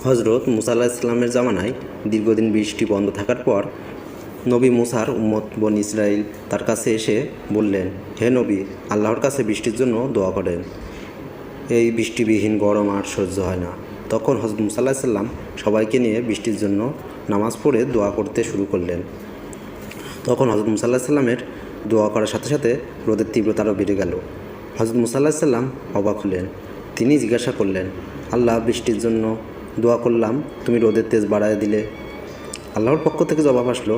হজরত মুসা আলাইহিস সালামের জামানায় দীর্ঘদিন বৃষ্টি বন্ধ থাকার পর নবী মুসার উম্মত বনী ইসরাইল তার কাছে এসে বললেন, হে নবী, আল্লাহর কাছে বৃষ্টির জন্য দোয়া করেন। এই বৃষ্টিবিহীন গরম আর সহ্য হয় না। তখন হজরত মুসা আলাইহিস সালাম সবাইকে নিয়ে বৃষ্টির জন্য নামাজ পড়ে দোয়া করতে শুরু করলেন। তখন হজরত মুসা আলাইহিস সালামের দোয়া করার সাথে সাথে রোদের তীব্রতা আরও বেড়ে গেল। হজরত মুসা আলাইহিস সালাম অবাক হলেন। তিনি জিজ্ঞাসা করলেন, আল্লাহ, বৃষ্টির জন্য দোয়া করলাম, তুমি রোদের তেজ বাড়ায় দিলে। আল্লাহর পক্ষ থেকে জবাব আসলো,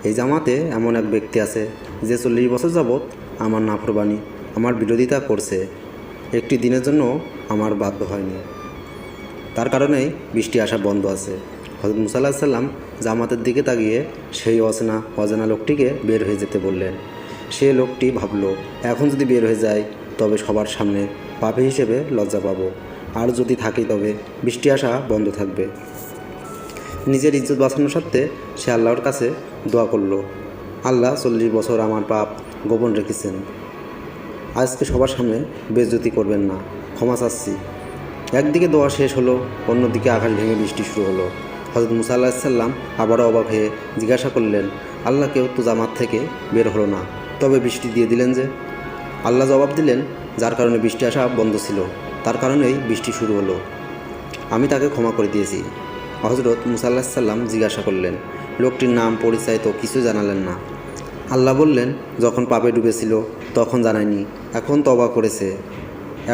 এই জামাতে এমন এক ব্যক্তি আছে যে 40 বছর যাবৎ আমার নাফরমানি, আমার বিরোধিতা করছে, একটি দিনের জন্য আমার বাধ্য হয়নি, তার কারণেই বৃষ্টি আসা বন্ধ আছে। হযরত মুসা আলাইহিস সালাম জামাতের দিকে তাকিয়ে সেই অজানা লোকটিকে বের হয়ে যেতে বললেন। সে লোকটি ভাবল, এখন যদি বের হয়ে যায় তবে সবার সামনে পাপী হিসেবে লজ্জা পাবো, আর যদি থাকি তবে বৃষ্টি আসা বন্ধ থাকবে। নিজের ইজ্জত বাঁচানোর স্বার্থে সে আল্লাহর কাছে দোয়া করল, আল্লাহ, 40 বছর আমার পাপ গোপন রেখেছেন, আজকে সবার সামনে বেইজ্জতি করবেন না, ক্ষমা চাচ্ছি। একদিকে দোয়া শেষ হলো, অন্যদিকে আকাশ ভেঙে বৃষ্টি শুরু হলো। হযরত মুসা আলাইহিস সালাম আবারও অবাক হয়ে জিজ্ঞাসা করলেন, আল্লাহ, কেউ তো জামাত থেকে বের হলো না, তবে বৃষ্টি দিয়ে দিলেন যে? আল্লাহ জবাব দিলেন, যার কারণে বৃষ্টি আসা বন্ধ ছিল তার কারণেই বৃষ্টি শুরু হলো, আমি তাকে ক্ষমা করে দিয়েছি। হযরত মুসা আলাইহিস সালাম জিজ্ঞাসা করলেন, লোকটির নাম পরিচয় তো কিছু জানালেন না। আল্লাহ বললেন, যখন পাপে ডুবেছিল তখন জানাইনি, এখন তওবা করেছে,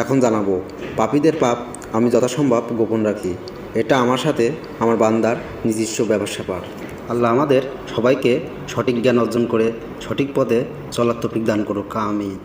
এখন জানাবো। পাপীদের পাপ আমি যথাসম্ভব গোপন রাখি, এটা আমার সাথে আমার বান্দার নিজস্ব ব্যাপার। আল্লাহ আমাদের সবাইকে সঠিক জ্ঞান অর্জন করে সঠিক পথে চলার তৌফিক দান করুক, আমিন।